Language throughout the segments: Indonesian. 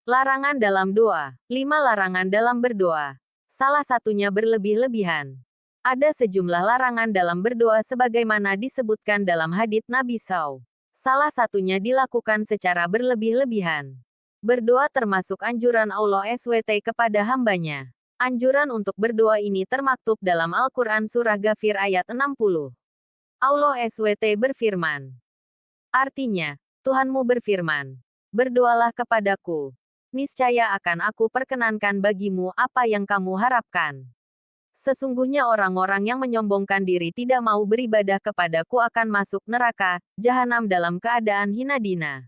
Larangan dalam doa. 5 larangan dalam berdoa. Salah satunya berlebih-lebihan. Ada sejumlah larangan dalam berdoa sebagaimana disebutkan dalam hadits Nabi SAW. Salah satunya dilakukan secara berlebih-lebihan. Berdoa termasuk anjuran Allah SWT kepada hambanya. Anjuran untuk berdoa ini termaktub dalam Al-Quran Surah Ghafir ayat 60. Allah SWT berfirman. Artinya, Tuhanmu berfirman, berdoalah kepadaku. Niscaya akan aku perkenankan bagimu apa yang kamu harapkan. Sesungguhnya orang-orang yang menyombongkan diri tidak mau beribadah kepadaku akan masuk neraka, jahanam dalam keadaan hina dina.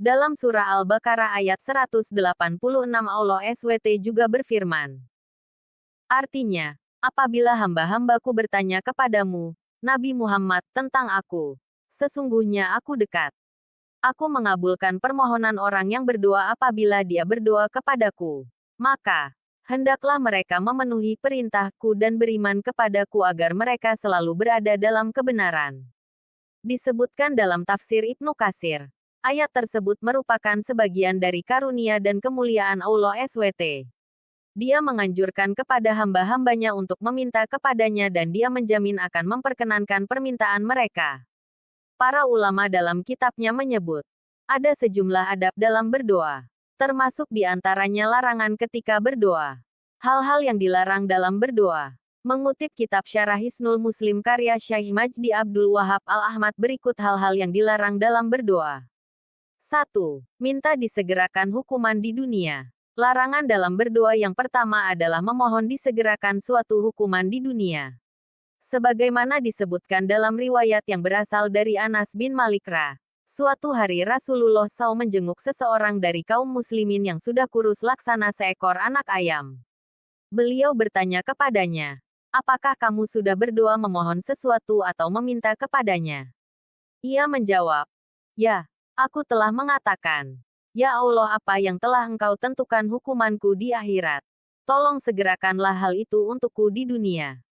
Dalam surah Al-Baqarah ayat 186 Allah SWT juga berfirman. Artinya, apabila hamba-hambaku bertanya kepadamu, Nabi Muhammad, tentang aku, sesungguhnya aku dekat. Aku mengabulkan permohonan orang yang berdoa apabila dia berdoa kepadaku. Maka, hendaklah mereka memenuhi perintahku dan beriman kepadaku agar mereka selalu berada dalam kebenaran. Disebutkan dalam tafsir Ibnu Katsir. Ayat tersebut merupakan sebagian dari karunia dan kemuliaan Allah SWT. Dia menganjurkan kepada hamba-hambanya untuk meminta kepadanya dan dia menjamin akan memperkenankan permintaan mereka. Para ulama dalam kitabnya menyebut, ada sejumlah adab dalam berdoa, termasuk di antaranya larangan ketika berdoa. Hal-hal yang dilarang dalam berdoa. Mengutip kitab Syarah Hisnul Muslim karya Syekh Majdi Abdul Wahab Al-Ahmad berikut hal-hal yang dilarang dalam berdoa. 1. Minta disegerakan hukuman di dunia. Larangan dalam berdoa yang pertama adalah memohon disegerakan suatu hukuman di dunia. Sebagaimana disebutkan dalam riwayat yang berasal dari Anas bin Malik Ra. Suatu hari Rasulullah SAW menjenguk seseorang dari kaum muslimin yang sudah kurus laksana seekor anak ayam. Beliau bertanya kepadanya, apakah kamu sudah berdoa memohon sesuatu atau meminta kepadanya? Ia menjawab, ya, aku telah mengatakan, ya Allah, apa yang telah engkau tentukan hukumanku di akhirat. Tolong segerakanlah hal itu untukku di dunia.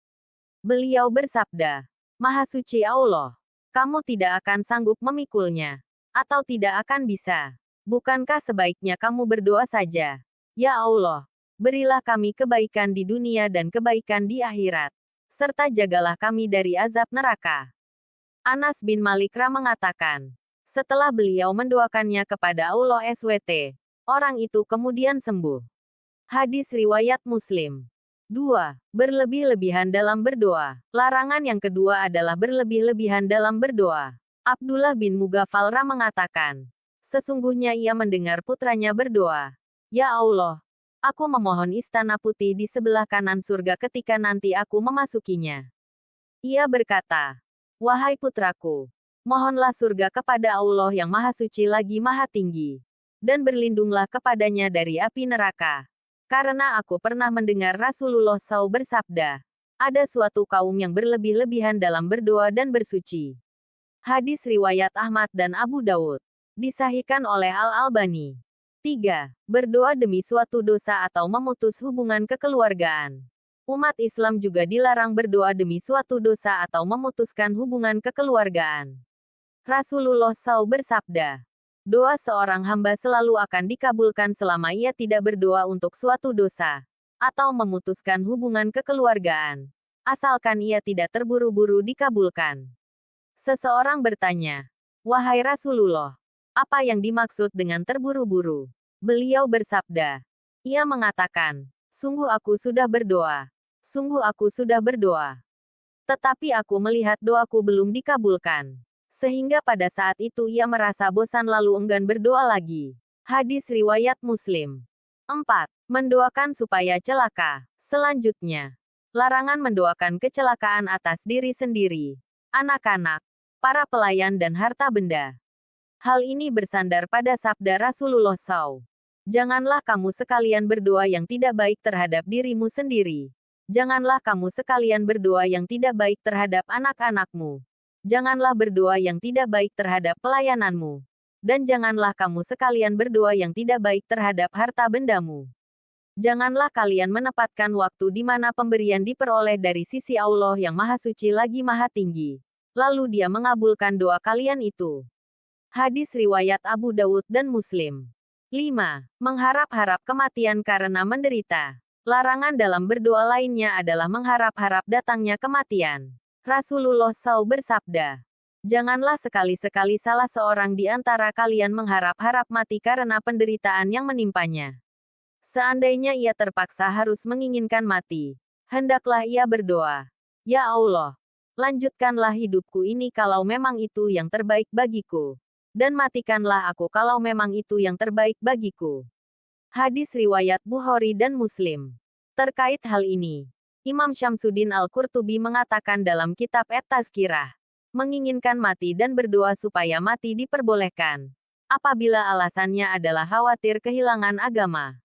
Beliau bersabda, Maha Suci Allah, kamu tidak akan sanggup memikulnya, atau tidak akan bisa. Bukankah sebaiknya kamu berdoa saja? Ya Allah, berilah kami kebaikan di dunia dan kebaikan di akhirat, serta jagalah kami dari azab neraka. Anas bin Malik Ra mengatakan, setelah beliau mendoakannya kepada Allah SWT, orang itu kemudian sembuh. Hadis riwayat Muslim. 2. Berlebih-lebihan dalam berdoa. Larangan yang kedua adalah berlebih-lebihan dalam berdoa. Abdullah bin Mughaffal mengatakan, sesungguhnya ia mendengar putranya berdoa, ya Allah, aku memohon istana putih di sebelah kanan surga ketika nanti aku memasukinya. Ia berkata, wahai putraku, mohonlah surga kepada Allah yang Maha Suci lagi Maha Tinggi, dan berlindunglah kepadanya dari api neraka. Karena aku pernah mendengar Rasulullah SAW bersabda, ada suatu kaum yang berlebih-lebihan dalam berdoa dan bersuci. Hadis riwayat Ahmad dan Abu Dawud. Disahihkan oleh Al-Albani. 3. Berdoa demi suatu dosa atau memutus hubungan kekeluargaan. Umat Islam juga dilarang berdoa demi suatu dosa atau memutuskan hubungan kekeluargaan. Rasulullah SAW bersabda, doa seorang hamba selalu akan dikabulkan selama ia tidak berdoa untuk suatu dosa, atau memutuskan hubungan kekeluargaan, asalkan ia tidak terburu-buru dikabulkan. Seseorang bertanya, wahai Rasulullah, apa yang dimaksud dengan terburu-buru? Beliau bersabda, ia mengatakan, sungguh aku sudah berdoa, sungguh aku sudah berdoa. Tetapi aku melihat doaku belum dikabulkan. Sehingga pada saat itu ia merasa bosan lalu enggan berdoa lagi. Hadis riwayat Muslim. 4. Mendoakan supaya celaka. Selanjutnya, larangan mendoakan kecelakaan atas diri sendiri, anak-anak, para pelayan dan harta benda. Hal ini bersandar pada sabda Rasulullah SAW. Janganlah kamu sekalian berdoa yang tidak baik terhadap dirimu sendiri. Janganlah kamu sekalian berdoa yang tidak baik terhadap anak-anakmu. Janganlah berdoa yang tidak baik terhadap pelayananmu. Dan janganlah kamu sekalian berdoa yang tidak baik terhadap harta bendamu. Janganlah kalian menempatkan waktu di mana pemberian diperoleh dari sisi Allah yang Maha Suci lagi Maha Tinggi. Lalu dia mengabulkan doa kalian itu. Hadis riwayat Abu Dawud dan Muslim. 5. Mengharap-harap kematian karena menderita. Larangan dalam berdoa lainnya adalah mengharap-harap datangnya kematian. Rasulullah SAW bersabda, "Janganlah sekali-sekali salah seorang di antara kalian mengharap-harap mati karena penderitaan yang menimpanya. Seandainya ia terpaksa harus menginginkan mati, hendaklah ia berdoa, 'Ya Allah, lanjutkanlah hidupku ini kalau memang itu yang terbaik bagiku. Dan matikanlah aku kalau memang itu yang terbaik bagiku.'" Hadis riwayat Bukhari dan Muslim. Terkait hal ini, Imam Syamsuddin Al-Qurtubi mengatakan dalam kitab At-Tazkirah, menginginkan mati dan berdoa supaya mati diperbolehkan, apabila alasannya adalah khawatir kehilangan agama.